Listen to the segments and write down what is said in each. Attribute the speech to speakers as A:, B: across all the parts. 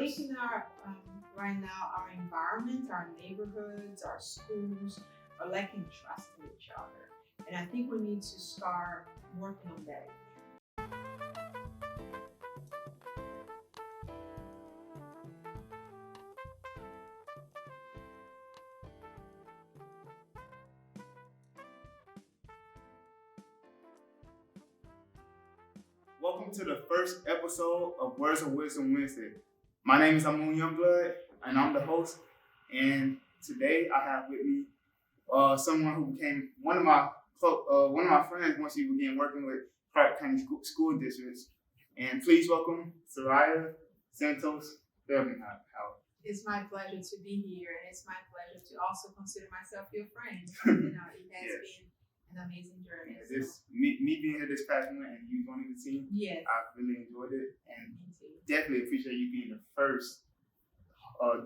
A: first?
B: think in our right now, our environment, our neighborhoods, our schools are lacking trust in each other, and I think we need to start working on that.
A: Welcome to the first episode of Words of Wisdom Wednesday. My name is M.O.O.N, and I'm the host. And today I have with me someone who became one of my friends once he began working with Clark County School Districts. And please welcome Soraia Santos Felgenhauer.
B: It's my pleasure to be here, and it's my pleasure to also consider myself your friend. It has been an amazing journey.
A: Me being here this past month and you joining the team,
B: yes,
A: I really enjoyed it, and definitely appreciate you being the first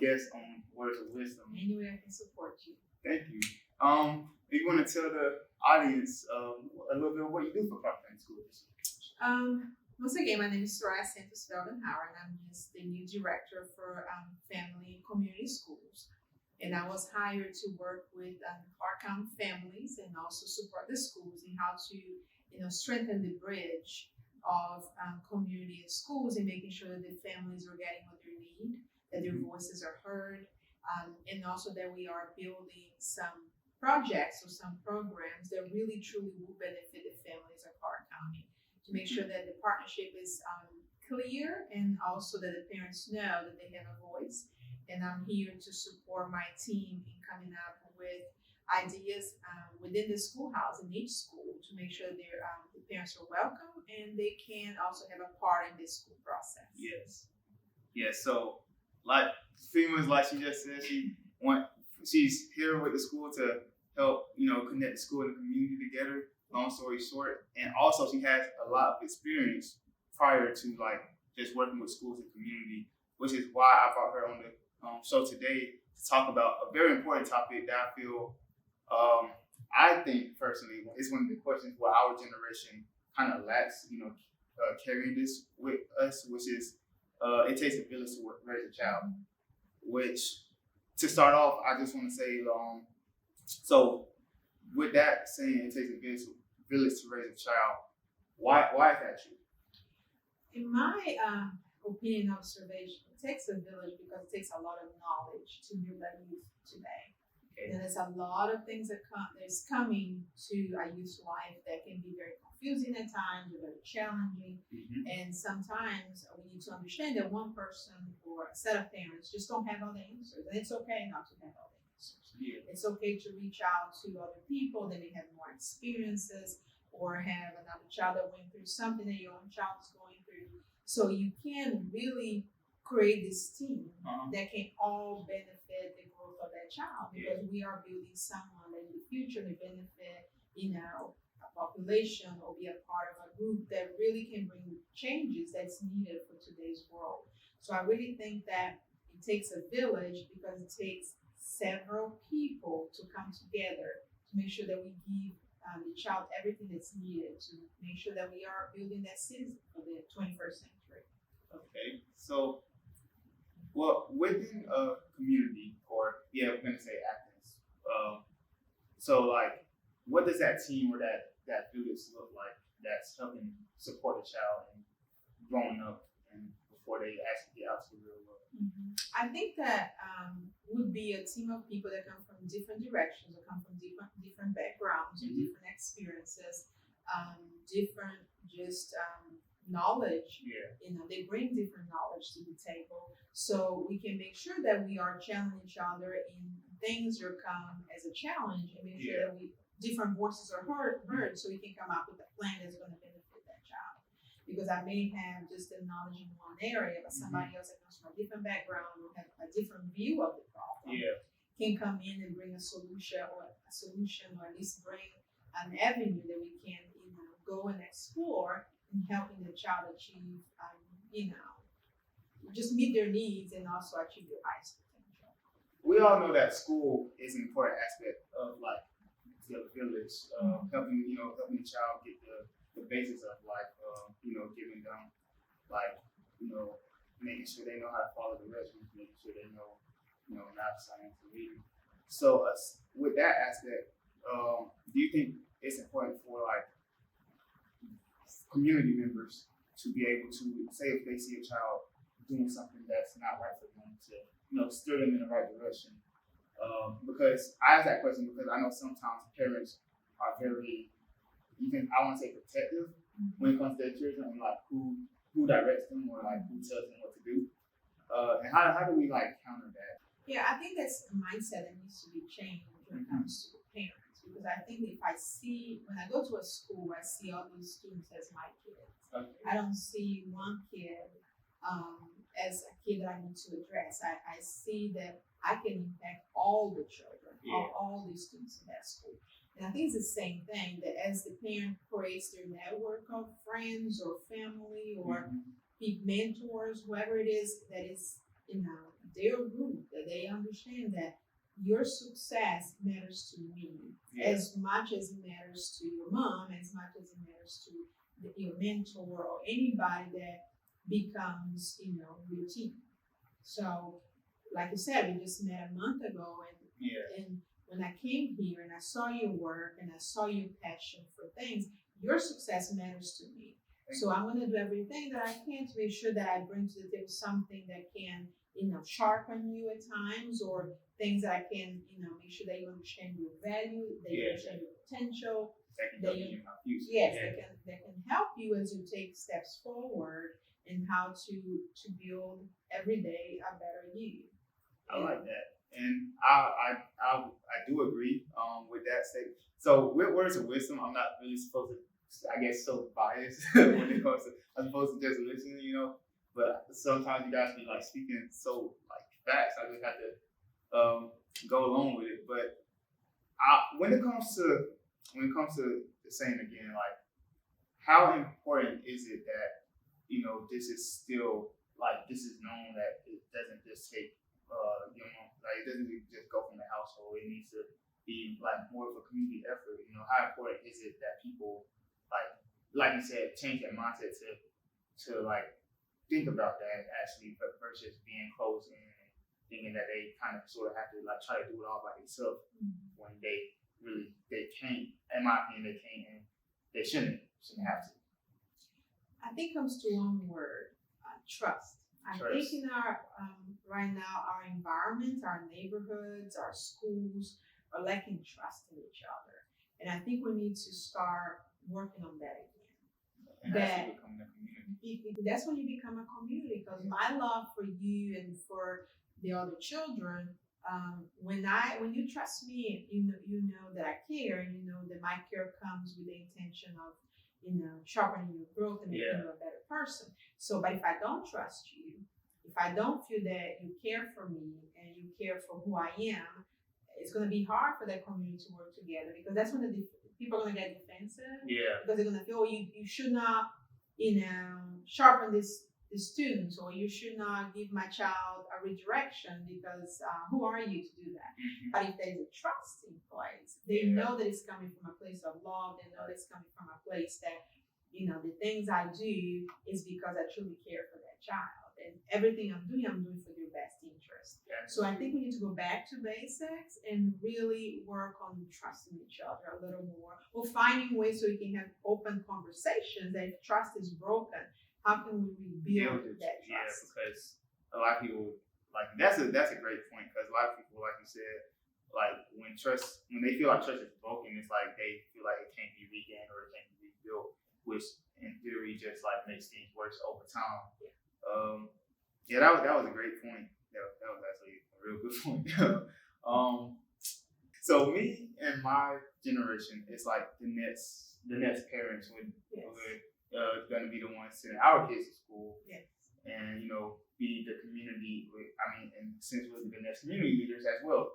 A: guest on Words of Wisdom.
B: Anyway, I can support you.
A: Thank you. If you want to tell the audience a little bit of what you do for Clark County School District.
B: Once again, my name is Soraia Santos Felgenhauer, and I'm just the new director for family and community schools. And I was hired to work with Clark County families and also support the schools in how to, strengthen the bridge of community and schools and making sure that the families are getting what they need, that their voices are heard, and also that we are building some projects or some programs that really truly will benefit the families of Clark County, to make sure that the partnership is clear and also that the parents know that they have a voice. And I'm here to support my team in coming up with ideas within the schoolhouse in each school to make sure the parents are welcome and they can also have a part in this school process.
A: Yes. So, like females, like she just said, she's here with the school to help connect the school and the community together. Long story short, and also she has a lot of experience prior to just working with schools and community, which is why I brought her on the show today to talk about a very important topic that I feel, I think personally, is one of the questions where our generation kind of lacks, carrying this with us, which is it takes a village to raise a child. Which, to start off, I just want to say, so with that saying, it takes a village to raise a child. Why is that true?
B: In my opinion, observation, it takes a village because it takes a lot of knowledge to build a youth today. Okay. And there's a lot of things that's coming to a youth's life that can be very confusing at times, or very challenging. Mm-hmm. And sometimes we need to understand that one person or a set of parents just don't have all the answers. And it's okay not to have all the answers. Yeah. It's okay to reach out to other people that may have more experiences or have another child that went through something that your own child is going through. So you can really create this team that can all benefit the growth of that child, because we are building someone that in the future may benefit, a population or be a part of a group that really can bring changes that's needed for today's world. So I really think that it takes a village because it takes several people to come together to make sure that we give the child everything that's needed to make sure that we are building that citizen for the 21st century.
A: Okay, so within a community, or we're going to say Athens. So what does that team or that village look like that's helping support a child and growing up and before they actually get out to the real world?
B: Mm-hmm. I think that would be a team of people that come from different directions or come from different backgrounds and different experiences, different knowledge. Yeah. They bring different knowledge to the table, so we can make sure that we are challenging each other in things that come as a challenge, and make sure that different voices are heard, so we can come up with a plan that's going to benefit that child. Because I may have just the knowledge in one area, but somebody else that comes from a different background will have a different view of the problem. Yeah. Can come in and bring a solution, or at least bring an avenue that we can, go and explore in helping the child achieve, just meet their needs and also achieve their highest potential.
A: We all know that school is an important aspect of the village, helping the child get the basics of life, giving them making sure they know how to follow directions, making sure they know, math, science, and reading. So with that aspect, do you think it's important for like community members to be able to say if they see a child doing something that's not right for them to, steer them in the right direction? Because I ask that question because I know sometimes parents are very, even I want to say protective when it comes to their children and like who directs them or like who tells them what to do. And how do we like counter that?
B: Yeah, I think that's a mindset that needs to be changed when it comes to parents, because I think if when I go to a school, I see all these students as my kids.
A: Okay.
B: I don't see one kid as a kid that I need to address. I see that I can impact all the children, all the students in that school. And I think it's the same thing, that as the parent creates their network of friends or family or mentors, whoever it is that is their group, that they understand that your success matters to me as much as it matters to your mom, as much as it matters to your mentor or anybody that becomes, your team. So, like you said, we just met a month ago, and when I came here and I saw your work and I saw your passion for things, your success matters to me. So I'm going to do everything that I can to make sure that I bring to the table something that can, sharpen you at times, or things that I can, make sure that you understand your value, that you understand your potential. That can help you as you take steps forward in how to build every day a better you.
A: I like that, and I do agree with that statement. So with words of wisdom, I'm not really supposed to, I guess, so biased when it comes to. I'm supposed to just listen, But sometimes you guys be like speaking so like fast. I just have to go along with it. But when it comes to the saying again, like how important is it that this is still like this is known that it doesn't just take like it doesn't just go from the household. It needs to be like more of a community effort. How important is it that people like you said, change their mindset to like think about that actually versus being closed in and thinking that they kind of sort of have to like try to do it all by themselves when they can't. In my opinion, they can't and they shouldn't have to.
B: I think it comes to one word, trust. I think in our right now, our environment, our neighborhoods, our schools are lacking trust in each other, and I think we need to start working on that again. That's when you become a community. Because my love for you and for the other children, when you trust me, you know that I care, and you know that my care comes with the intention of sharpening your growth and making you a better person. So, but if I don't trust you, if I don't feel that you care for me and you care for who I am, it's going to be hard for that community to work together, because that's when people are going to get defensive. Because they're going to feel, you should not, sharpen this student, or you should not give my child a redirection, because who are you to do that? But if there's a trust in place, they know that it's coming from a place of love. They know that it's coming from a place that, the things I do is because I truly care for that child. And everything I'm doing for their best interest. So I think we need to go back to basics and really work on trusting each other a little more, or finding ways so we can have open conversations. That if trust is broken, how can we rebuild that trust?
A: Yeah, because a lot of people that's a great point, because a lot of people, like you said, like when they feel like trust is broken, it's like they feel like it can't be regained or it can't be rebuilt, which in theory just like makes things worse over time. That was a great point. That was actually a real good point. So me and my generation, it's like the next parents would going to be the ones sending our kids to school, and be the community. And since we're the next community leaders as well.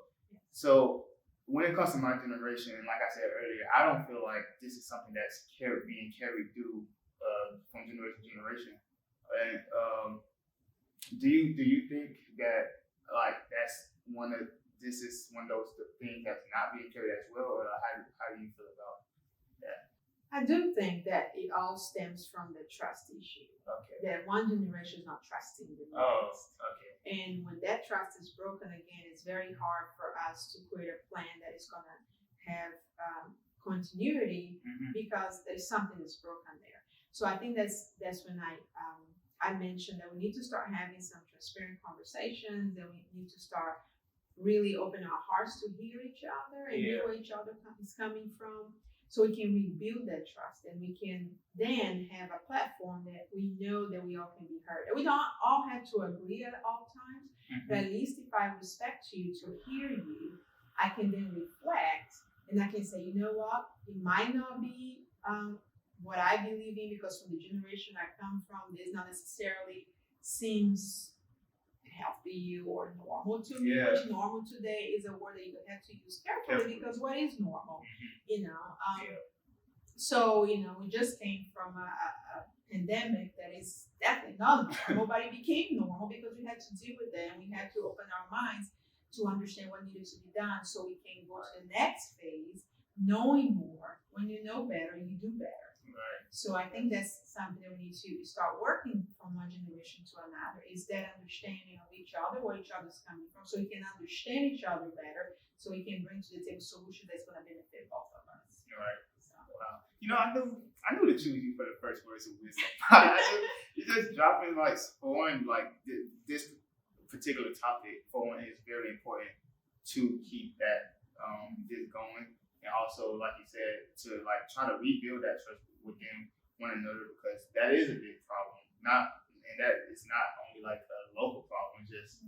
A: So when it comes to my generation, and like I said earlier, I don't feel like this is something that's being carried through from generation to generation. And do you think that this is one of those things that's not being carried as well, or how do you feel about that?
B: I do think that it all stems from the trust issue.
A: Okay.
B: That one generation is not trusting the next.
A: Oh, okay.
B: And when that trust is broken again, it's very hard for us to create a plan that is going to have continuity because there's something that's broken there. So I think that's when I mentioned that we need to start having some transparent conversations, and we need to start really opening our hearts to hear each other and hear where each other is coming from, so we can rebuild that trust, and we can then have a platform that we know that we all can be heard. And we don't all have to agree at all times, but at least if I respect you to hear you, I can then reflect and I can say, you know what, it might not be what I believe in, because from the generation I come from, this not necessarily seems healthy or normal to me. Which normal today is a word that you have to use carefully, because what is normal, you know? So, you know, we just came from a pandemic that is definitely not normal. Nobody became normal because we had to deal with it, and we had to open our minds to understand what needed to be done so we can go to the next phase, knowing more. When you know better, you do better.
A: Right.
B: So I think that's something that we need to start working from one generation to another, is that understanding of each other, where each other's coming from, so we can understand each other better, so we can bring to the table solution that's going to benefit both of us.
A: Right. So, wow. You know, I knew to choose you for the first words of wisdom. You're just dropping like foreign, like this particular topic. Foreign is very important to keep that this going. And also, like you said, to like try to rebuild that trust within one another, because that is a big problem. And that is not only like a local problem, just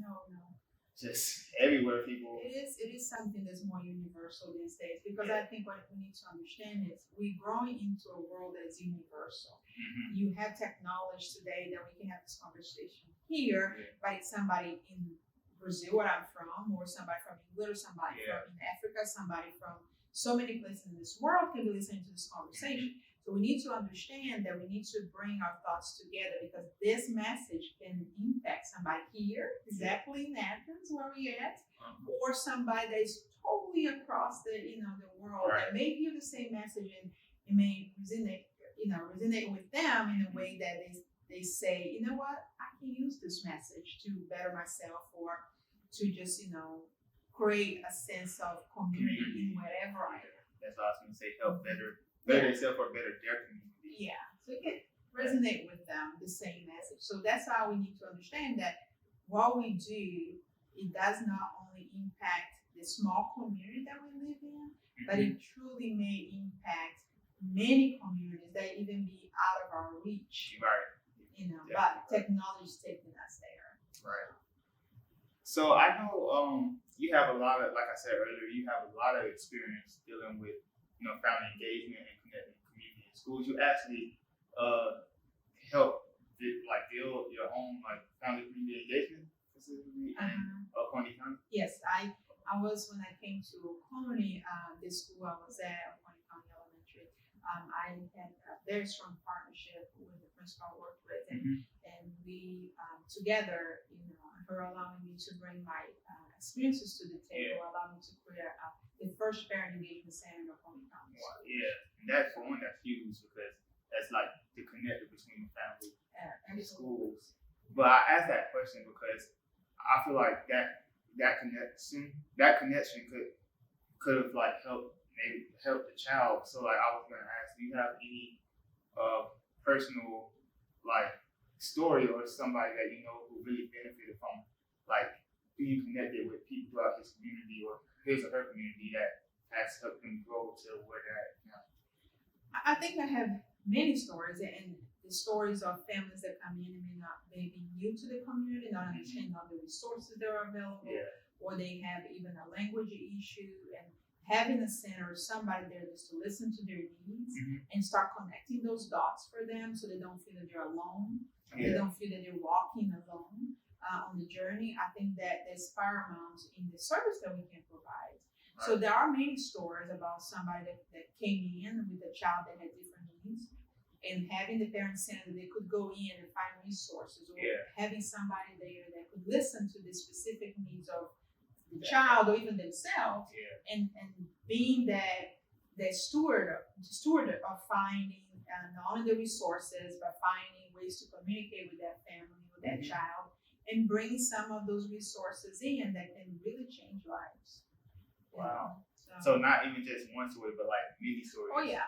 A: everywhere people.
B: It is something that's more universal these days, because I think what we need to understand is we're growing into a world that is universal. You have technology today that we can have this conversation here, but it's somebody in Brazil, where I'm from, or somebody from England, or somebody from in Africa, somebody from so many places in this world can be listening to this conversation. So we need to understand that we need to bring our thoughts together, because this message can impact somebody here, exactly in Athens, where we at, or somebody that is totally across the world that may hear the same message, and it may resonate with them in a way that they say, you know what, I can use this message to better myself, or to just create a sense of community in wherever I am.
A: That's what I was going to say. Help better themselves or better their community.
B: Yeah, so it can resonate with them, the same message. So that's how we need to understand that what we do, it does not only impact the small community that we live in, but it truly may impact many communities that even be out of our reach.
A: Right.
B: But technology is taking us there.
A: Right. So I know you have a lot of, like I said earlier, you have a lot of experience dealing with, family engagement and connecting community in schools. You actually help build your own family community engagement facility in Oconee County.
B: Yes, I was, when I came to Oconee, the school I was at, Oconee County Elementary. I had a very strong partnership with the principal I worked with, and we together, her allowing me to bring my experiences to the table, allowed me to create the first parent engagement center in Oconee County.
A: Wow, and that's huge, because that's like the connector between the family and the schools. But I asked that question because I feel like that connection could have helped the child. So I was gonna ask, do you have any personal story or somebody that who really benefited from being connected with people throughout his community or his or her community that has helped them grow to where they're at now?
B: I think I have many stories, and the stories of families that come in and may be new to the community, not understand all the resources that are available, or they have even a language issue, and having a center, somebody there just to listen to their needs and start connecting those dots for them, so they don't feel that they're alone. They don't feel that they're walking alone on the journey. I think that that's paramount in the service that we can provide. Right. So there are many stories about somebody that came in with a child that had different needs, and having the parent center, they could go in and find resources, or having somebody there that could listen to the specific needs of the child or even themselves, and being that the steward of finding not only the resources, but finding ways to communicate with that family, with that child, and bring some of those resources in that can really change lives.
A: Wow. So not even just one story, but like many stories.
B: Oh yeah.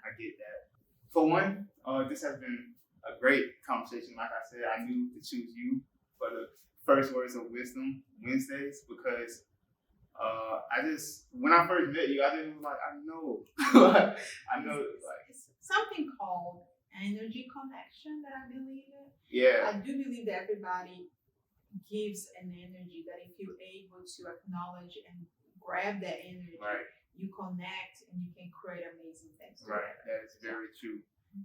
A: I get that. For one, this has been a great conversation. Like I said, I knew to choose you for the first words of wisdom Wednesdays because when I first met you, I just was like, I know like
B: it's something called energy connection that I believe in.
A: Yeah.
B: I do believe that everybody gives an energy that if you're able to acknowledge and grab that energy, you connect and you can create amazing things.
A: Right. That is very true.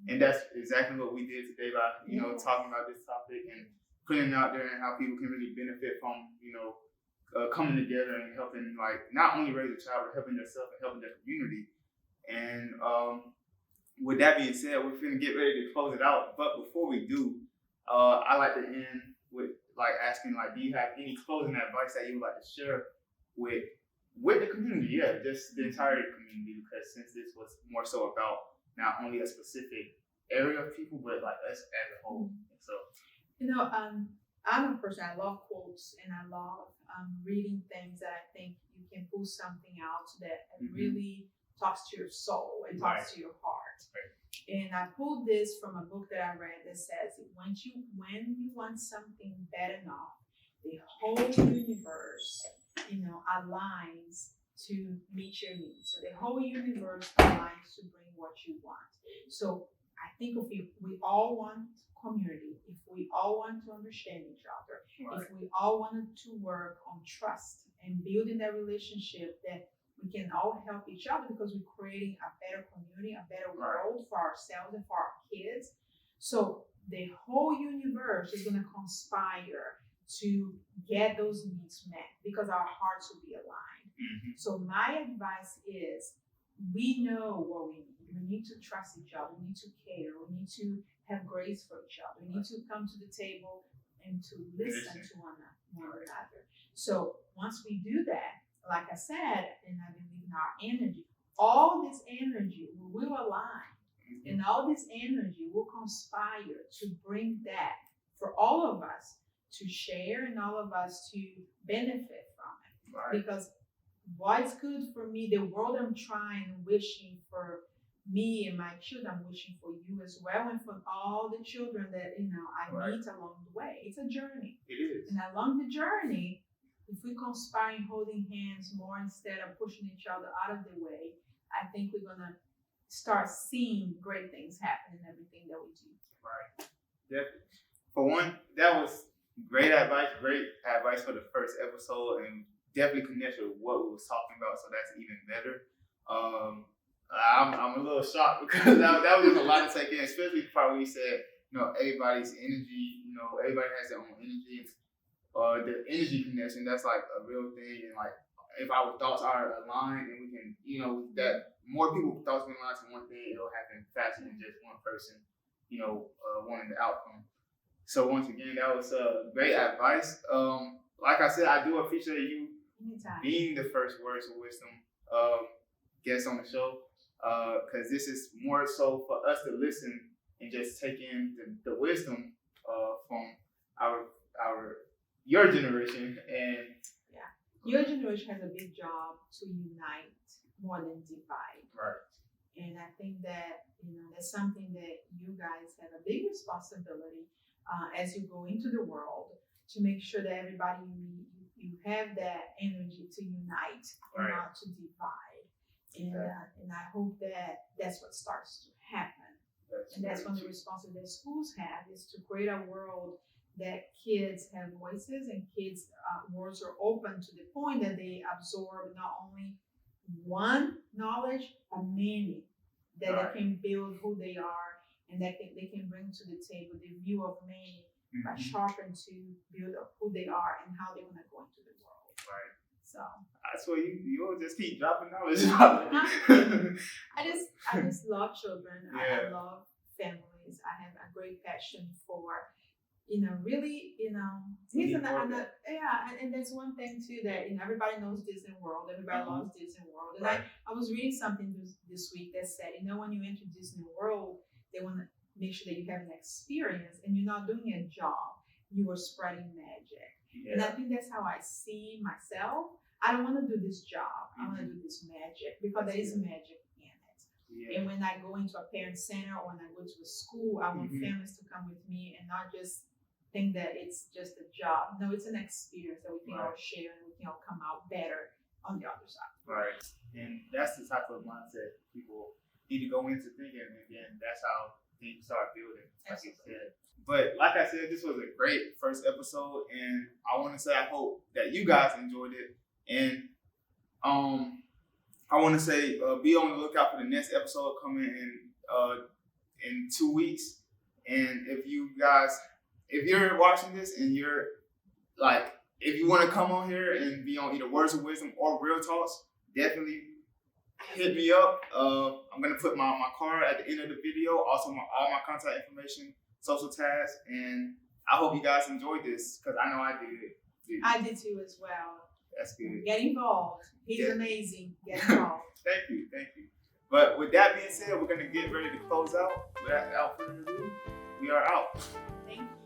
A: And that's exactly what we did today by, talking about this topic and putting it out there and how people can really benefit from, coming together and helping, like, not only raise a child, but helping themselves and helping their community. And with that being said, we're going to get ready to close it out. But before we do, I like to end with, like, asking, like, do you have any closing advice that you would like to share with the community? Yeah, just the entire community, because since this was more so about not only a specific area of people, but like us as a whole. So,
B: I'm a person, I love quotes and I love reading things that I think you can pull something out that really talks to your soul and talks to your heart. Right. And I pulled this from a book that I read that says, when you want something bad enough, the whole universe, aligns to meet your needs. So the whole universe aligns to bring what you want. So I think if we all want community, if we all want to understand each other, if we all wanted to work on trust and building that relationship, that we can all help each other because we're creating a better community, a better world for ourselves and for our kids. So the whole universe is going to conspire to get those needs met because our hearts will be aligned. So my advice is, we know what we need. We need to trust each other. We need to care. We need to have grace for each other. We need to come to the table and to listen to one another. So once we do that, like I said, and I believe in our energy, all this energy will align, and all this energy will conspire to bring that for all of us to share and all of us to benefit from it. Because what's good for me, the world I'm trying, wishing for me and my children, I'm wishing for you as well, and for all the children that I meet along the way. It's a journey.
A: It is.
B: And along the journey, if we conspire holding hands more instead of pushing each other out of the way, I think we're gonna start seeing great things happen in everything that we do.
A: Right. Definitely. For one, that was great advice for the first episode, and definitely connects with what we was talking about, so that's even better. I'm a little shocked because that was just a lot to take in, especially probably said, everybody's energy, everybody has their own energy. The energy connection, that's like a real thing, and like if our thoughts are aligned and we can, that more people thoughts can align to one thing, it'll happen faster than just one person, wanting the outcome. So once again, that was great advice. Like I said, I do appreciate you being the first words of wisdom guest on the show, because this is more so for us to listen and just take in the wisdom from your generation. And
B: your generation has a big job to unite more than divide.
A: Right.
B: And I think that that's something that you guys have a big responsibility as you go into the world, to make sure that everybody you have that energy to unite and not to divide. And I hope that that's what starts to happen. That's one of the responsibilities that schools have, is to create a world that kids have voices and kids' worlds are open to the point that they absorb not only one knowledge, but many, that they can build who they are, and that they can bring to the table the view of many, but sharpen to build up who they are and how they want to go into the world.
A: Right.
B: So
A: I swear you just keep dropping knowledge.
B: I just love children. I love families. I have a great passion for really, he's and that's one thing too that everybody knows Disney World, everybody loves Disney World, and I was reading something this week that said when you enter Disney World, they want to make sure that you have an experience and you're not doing a job, you are spreading magic. And I think that's how I see myself. I don't want to do this job. I want to do this magic because there is magic in it. Yeah. And when I go into a parent center or when I go to a school, I want families to come with me and not just think that it's just a job. No, it's an experience that we can all share and we can all come out better on the other side.
A: Right. And that's the type of mindset people need to go into thinking, and then that's how things start building, like you said. But like I said, this was a great first episode, and I want to say I hope that you guys enjoyed it. And I want to say be on the lookout for the next episode coming in 2 weeks. And if you're watching this and you're like, if you want to come on here and be on either Words of Wisdom or Real Talks, definitely hit me up. I'm going to put my card at the end of the video, also all my contact information, social tags, and I hope you guys enjoyed this because I know I did.
B: I did too as well.
A: That's good.
B: Get involved. He's amazing. Get involved.
A: Thank you. But with that being said, we're going to get ready to close out. Without further ado, we are out.
B: Thank you.